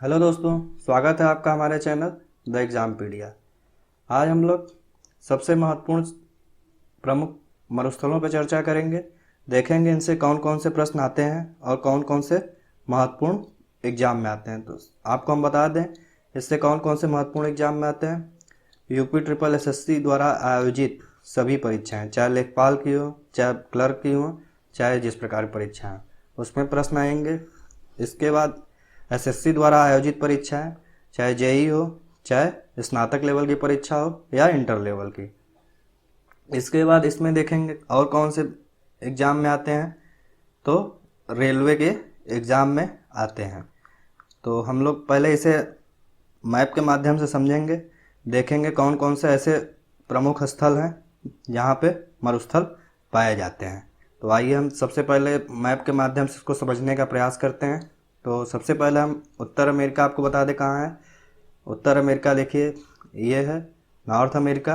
Hello दोस्तों, स्वागत है आपका हमारे चैनल द एग्जामपीडिया। आज हम लोग सबसे महत्वपूर्ण प्रमुख मरुस्थलों पर चर्चा करेंगे। देखेंगे इनसे कौन कौन से प्रश्न आते हैं और कौन कौन से महत्वपूर्ण एग्जाम में आते हैं। तो आपको हम बता दें इससे कौन कौन से महत्वपूर्ण एग्जाम में आते हैं। यूपी ट्रिपल एसएससी द्वारा आयोजित सभी परीक्षाएं, चाहे लेखपाल की हो, चाहे क्लर्क की हो, चाहे जिस प्रकार की परीक्षाएं, उसमें प्रश्न आएंगे। इसके बाद एसएससी द्वारा आयोजित परीक्षाएं, चाहे जेई हो, चाहे स्नातक लेवल की परीक्षा हो या इंटर लेवल की। इसके बाद इसमें देखेंगे और कौन से एग्ज़ाम में आते हैं, तो रेलवे के एग्ज़ाम में आते हैं। तो हम लोग पहले इसे मैप के माध्यम से समझेंगे, देखेंगे कौन कौन से ऐसे प्रमुख स्थल हैं जहाँ पे मरुस्थल पाए जाते हैं। तो आइए हम सबसे पहले मैप के माध्यम से इसको समझने का प्रयास करते हैं। तो सबसे पहले हम उत्तर अमेरिका आपको बता दें कहाँ है। उत्तर अमेरिका देखिए ये है नॉर्थ अमेरिका,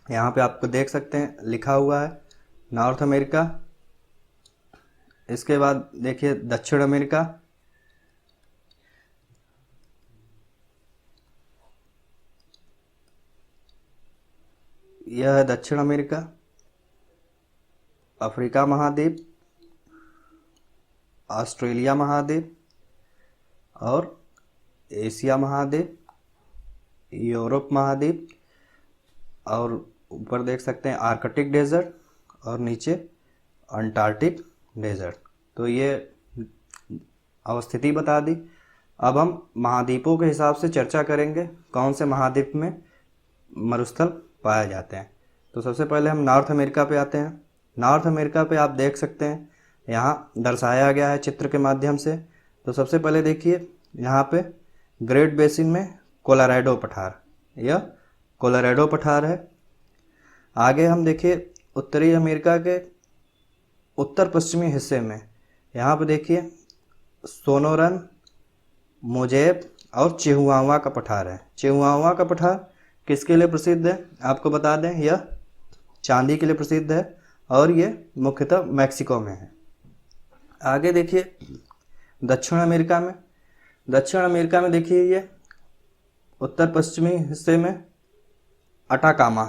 यहाँ पे आपको देख सकते हैं लिखा हुआ है नॉर्थ अमेरिका। इसके बाद देखिए दक्षिण अमेरिका, यह है दक्षिण अमेरिका। अफ्रीका महाद्वीप, ऑस्ट्रेलिया महाद्वीप और एशिया महाद्वीप, यूरोप महाद्वीप और ऊपर देख सकते हैं आर्कटिक डेजर्ट और नीचे अंटार्कटिक डेजर्ट। तो ये अवस्थिति बता दी। अब हम महाद्वीपों के हिसाब से चर्चा करेंगे कौन से महाद्वीप में मरुस्थल पाए जाते हैं। तो सबसे पहले हम नॉर्थ अमेरिका पे आते हैं। नॉर्थ अमेरिका पे आप देख सकते हैं यहाँ दर्शाया गया है चित्र के माध्यम से। तो सबसे पहले देखिए यहाँ पे ग्रेट बेसिन में कोलोराडो पठार, यह कोलोराडो पठार है। आगे हम देखिए उत्तरी अमेरिका के उत्तर पश्चिमी हिस्से में यहाँ पे देखिए सोनोरन, मोजेब और चिहुआहुआ का पठार है। चिहुआहुआ का पठार किसके लिए प्रसिद्ध है आपको बता दें, यह चांदी के लिए प्रसिद्ध है और ये मुख्यतः मैक्सिको में है। आगे देखिए दक्षिण अमेरिका में, दक्षिण अमेरिका में देखिए ये उत्तर पश्चिमी हिस्से में अटाकामा,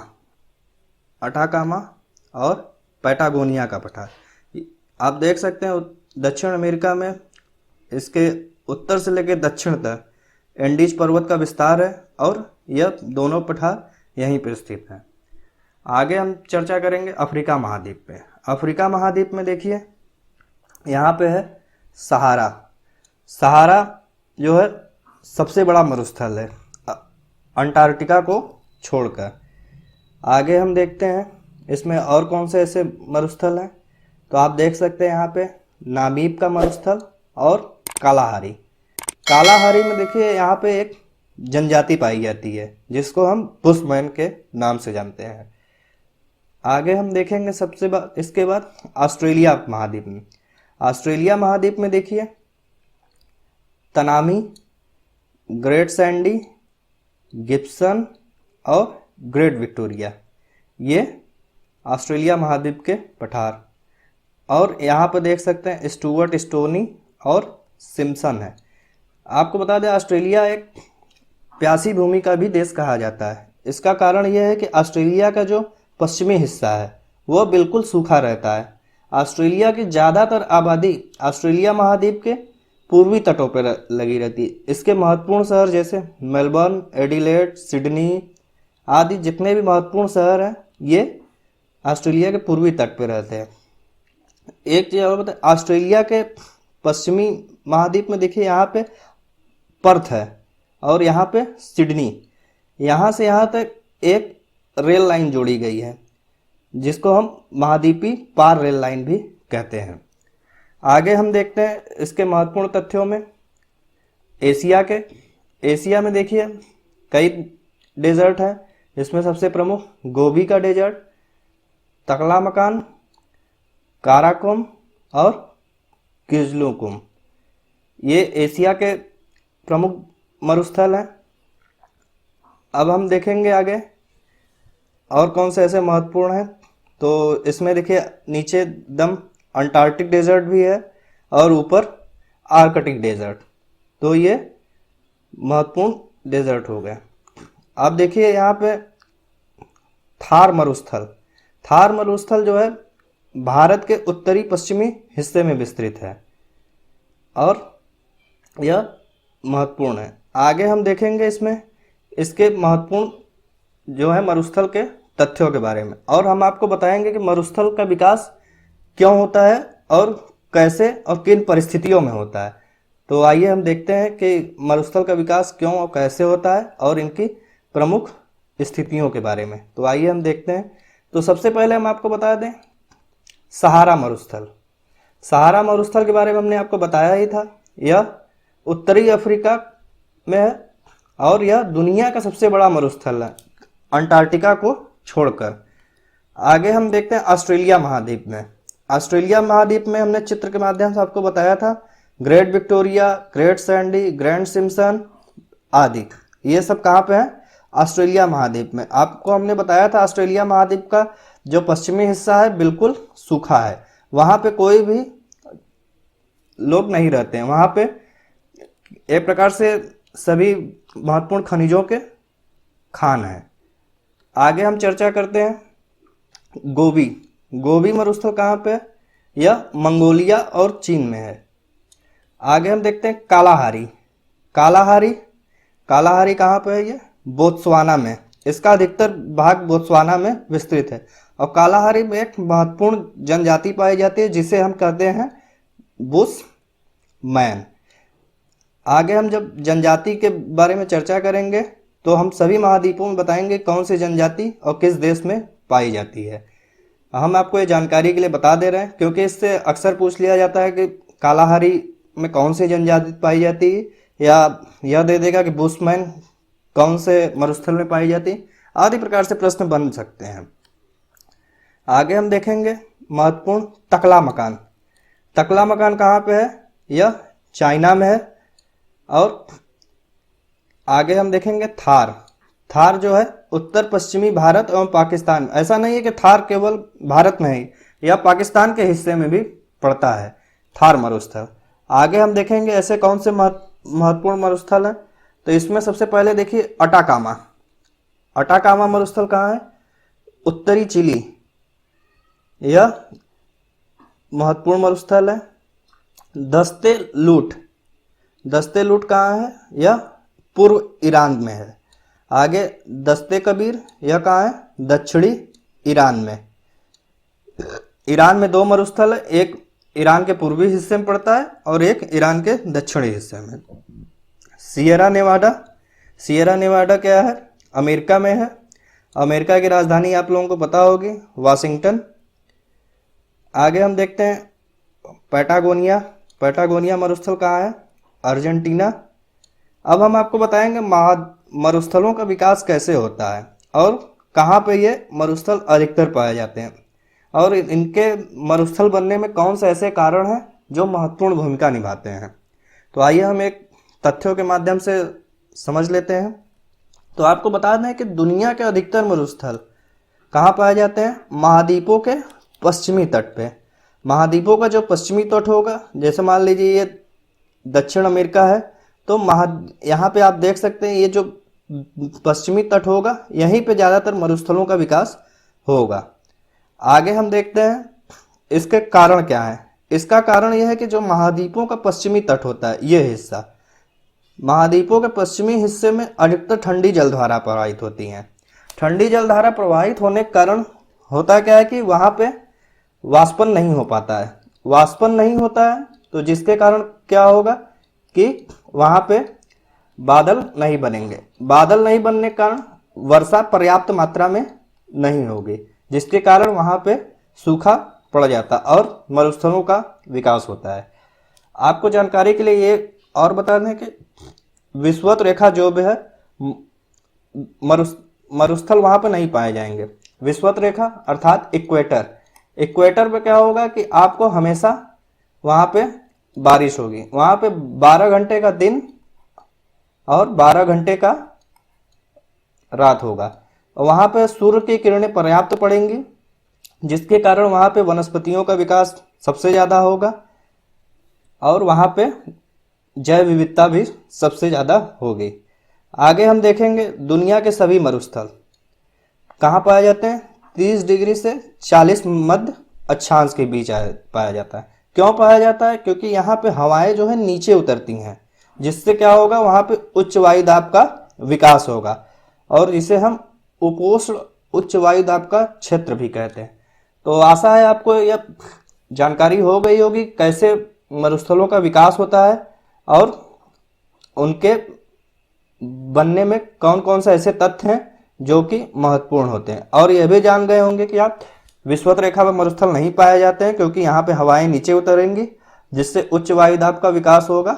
अटाकामा और पैटागोनिया का पठार। आप देख सकते हैं दक्षिण अमेरिका में इसके उत्तर से लेकर दक्षिण तक एंडीज पर्वत का विस्तार है और यह दोनों पठार यहीं पर स्थित हैं। आगे हम चर्चा करेंगे अफ्रीका महाद्वीप पे। अफ्रीका महाद्वीप में देखिए यहाँ पे है सहारा। सहारा जो है सबसे बड़ा मरुस्थल है अंटार्कटिका को छोड़कर। आगे हम देखते हैं इसमें और कौन से ऐसे मरुस्थल हैं। तो आप देख सकते हैं यहाँ पे नामीब का मरुस्थल और कालाहारी। कालाहारी में देखिए यहाँ पे एक जनजाति पाई जाती है जिसको हम बुशमैन के नाम से जानते हैं। आगे हम देखेंगे इसके बाद ऑस्ट्रेलिया महाद्वीप में। ऑस्ट्रेलिया महाद्वीप में देखिए तनामी, ग्रेट सैंडी, गिब्सन और ग्रेट विक्टोरिया, ये ऑस्ट्रेलिया महाद्वीप के पठार। और यहाँ पर देख सकते हैं स्टुअर्ट, स्टोनी और सिम्पसन है। आपको बता दें ऑस्ट्रेलिया एक प्यासी भूमि का भी देश कहा जाता है। इसका कारण यह है कि ऑस्ट्रेलिया का जो पश्चिमी हिस्सा है वह बिल्कुल सूखा रहता है। ऑस्ट्रेलिया की ज़्यादातर आबादी ऑस्ट्रेलिया महाद्वीप के पूर्वी तटों पर लगी रहती है। इसके महत्वपूर्ण शहर जैसे मेलबर्न, एडिलेड, सिडनी आदि जितने भी महत्वपूर्ण शहर हैं ये ऑस्ट्रेलिया के पूर्वी तट पर रहते हैं। एक चीज़ और बताएं, ऑस्ट्रेलिया के पश्चिमी महाद्वीप में देखिए यहाँ पे पर्थ है और यहाँ पे सिडनी, यहाँ से यहाँ तक एक रेल लाइन जोड़ी गई है जिसको हम महाद्वीपी पार रेल लाइन भी कहते हैं। आगे हम देखते हैं इसके महत्वपूर्ण तथ्यों में एशिया में देखिए कई डेजर्ट हैं। इसमें सबसे प्रमुख गोबी का डेजर्ट, तकलामकान, काराकोम और किजलुकुम, ये एशिया के प्रमुख मरुस्थल हैं। अब हम देखेंगे आगे और कौन से ऐसे महत्वपूर्ण हैं। तो इसमें देखिए नीचे एकदम अंटार्कटिक डेजर्ट भी है और ऊपर आर्कटिक डेजर्ट। तो ये महत्वपूर्ण डेजर्ट हो गए। अब देखिए यहाँ पे थार मरुस्थल। थार मरुस्थल जो है भारत के उत्तरी पश्चिमी हिस्से में विस्तृत है और यह महत्वपूर्ण है। आगे हम देखेंगे इसमें इसके महत्वपूर्ण जो है मरुस्थल के तथ्यों के बारे में, और हम आपको बताएंगे कि मरुस्थल का विकास क्यों होता है और कैसे और किन परिस्थितियों में होता है। तो आइए हम देखते हैं कि मरुस्थल का विकास क्यों और कैसे होता है और इनकी प्रमुख स्थितियों के बारे में। तो आइए हम देखते हैं। तो सबसे पहले हम आपको बता दें सहारा मरुस्थल। सहारा मरुस्थल के बारे में हमने आपको बताया ही था। यह उत्तरी अफ्रीका में है और यह दुनिया का सबसे बड़ा मरुस्थल है अंटार्कटिका को छोड़कर। आगे हम देखते हैं ऑस्ट्रेलिया महाद्वीप में। ऑस्ट्रेलिया महाद्वीप में हमने चित्र के माध्यम से आपको बताया था great Victoria, great Sandy, grand Simpson आदि, ये सब कहाँ पे है? ऑस्ट्रेलिया महाद्वीप में। आपको हमने बताया था ऑस्ट्रेलिया महाद्वीप का जो पश्चिमी हिस्सा है बिल्कुल सूखा है, वहाँ पे कोई भी लोग नहीं रहते हैं, वहाँ पे एक प्रकार से सभी महत्वपूर्ण खनिजों के खान है। आगे हम चर्चा करते हैं गोबी। गोबी मरुस्थल कहाँ पे? यह मंगोलिया और चीन में है। आगे हम देखते हैं कालाहारी। कालाहारी कालाहारी कहाँ पे है? ये बोत्सवाना में। इसका अधिकतर भाग बोत्सवाना में विस्तृत है और कालाहारी में एक महत्वपूर्ण जनजाति पाई जाती है जिसे हम कहते हैं बुशमैन। आगे हम जब जनजाति के बारे में चर्चा करेंगे तो हम सभी महाद्वीपों में बताएंगे कौन सी जनजाति और किस देश में पाई जाती है। हम आपको ये जानकारी के लिए बता दे रहे हैं क्योंकि इससे अक्सर पूछ लिया जाता है कि कालाहारी में कौन सी जनजाति पाई जाती है, या यह दे देगा कि बुशमैन कौन से मरुस्थल में पाई जाती है, आदि प्रकार से प्रश्न बन सकते हैं। आगे हम देखेंगे महत्वपूर्ण तकला मकान। तकला मकान कहाँ पे है? यह चाइना में है। और आगे हम देखेंगे थार। थार जो है उत्तर पश्चिमी भारत एवं पाकिस्तान। ऐसा नहीं है कि थार केवल भारत में ही, यह पाकिस्तान के हिस्से में भी पड़ता है थार मरुस्थल। आगे हम देखेंगे ऐसे कौन से महत्वपूर्ण मरुस्थल हैं। तो इसमें सबसे पहले देखिए अटाकामा। अटाकामा मरुस्थल कहाँ है? उत्तरी चिली। यह महत्वपूर्ण मरुस्थल है। दस्ते लूट। दस्ते लूट कहाँ है? यह पूर्व ईरान में है। आगे दस्ते कबीर, यह कहाँ है? दक्षिणी ईरान में। ईरान में दो मरुस्थल है, एक ईरान के पूर्वी हिस्से में पड़ता है और एक ईरान के दक्षिणी हिस्से में। Sierra Nevada. सियरा नेवाडा क्या है? अमेरिका में है। अमेरिका की राजधानी आप लोगों को पता होगी, वाशिंगटन। आगे हम देखते हैं पैटागोनिया। पैटागोनिया मरुस्थल कहाँ है? अर्जेंटीना। अब हम आपको बताएंगे मरुस्थलों का विकास कैसे होता है और कहाँ पे ये मरुस्थल अधिकतर पाए जाते हैं और इनके मरुस्थल बनने में कौन से ऐसे कारण हैं जो महत्वपूर्ण भूमिका निभाते हैं। तो आइए हम एक तथ्यों के माध्यम से समझ लेते हैं। तो आपको बता दें कि दुनिया के अधिकतर मरुस्थल कहाँ पाए जाते हैं? महाद्वीपों के पश्चिमी तट पे। महाद्वीपों का जो पश्चिमी तट होगा, जैसे मान लीजिए ये दक्षिण अमेरिका है, तो यहाँ पे आप देख सकते हैं ये जो पश्चिमी तट होगा यहीं पे ज़्यादातर मरुस्थलों का विकास होगा। आगे हम देखते हैं इसके कारण क्या है। इसका कारण यह है कि जो महाद्वीपों का पश्चिमी तट होता है, ये हिस्सा, महाद्वीपों के पश्चिमी हिस्से में अधिकतर ठंडी जलधारा प्रवाहित होती हैं। ठंडी जलधारा प्रवाहित होने के कारण होता क्या है कि वहाँ पे वाष्पन नहीं हो पाता है। वाष्पन नहीं होता है तो जिसके कारण क्या होगा कि वहाँ पे बादल नहीं बनेंगे। बादल नहीं बनने के कारण वर्षा पर्याप्त मात्रा में नहीं होगी, जिसके कारण वहाँ पे सूखा पड़ जाता और मरुस्थलों का विकास होता है। आपको जानकारी के लिए ये और बता दें कि विषुवत रेखा जो भी है मरुस्थल वहाँ पे नहीं पाए जाएंगे। विषुवत रेखा अर्थात इक्वेटर। इक्वेटर पे क्या होगा कि आपको हमेशा वहाँ पे बारिश होगी। वहाँ पे 12 घंटे का दिन और 12 घंटे का रात होगा। वहाँ पे सूर्य की किरणें पर्याप्त पड़ेंगी, जिसके कारण वहाँ पे वनस्पतियों का विकास सबसे ज़्यादा होगा और वहाँ पे जैव विविधता भी सबसे ज़्यादा होगी। आगे हम देखेंगे दुनिया के सभी मरुस्थल कहाँ पाए जाते हैं। 30 डिग्री से 40 मध्य अक्षांश के बीच पाया जाता है। क्यों पाया जाता है? क्योंकि यहाँ पे हवाएं जो है नीचे उतरती हैं, जिससे क्या होगा, वहाँ पे उच्च वायु दाब का विकास होगा और इसे हम उपोष्ण उच्च वायु दाब का क्षेत्र भी कहते हैं। तो आशा है आपको यह जानकारी हो गई होगी कैसे मरुस्थलों का विकास होता है और उनके बनने में कौन कौन से ऐसे तथ्य हैं जो कि महत्वपूर्ण होते हैं। और यह भी जान गए होंगे कि आप विषुवत रेखा पर मरुस्थल नहीं पाए जाते हैं, क्योंकि यहाँ पे हवाएं नीचे उतरेंगी, जिससे उच्च वायु दाब का विकास होगा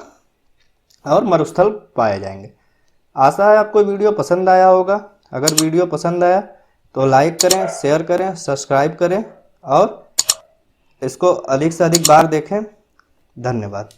और मरुस्थल पाए जाएंगे। आशा है आपको वीडियो पसंद आया होगा। अगर वीडियो पसंद आया तो लाइक करें, शेयर करें, सब्सक्राइब करें और इसको अधिक से अधिक बार देखें। धन्यवाद।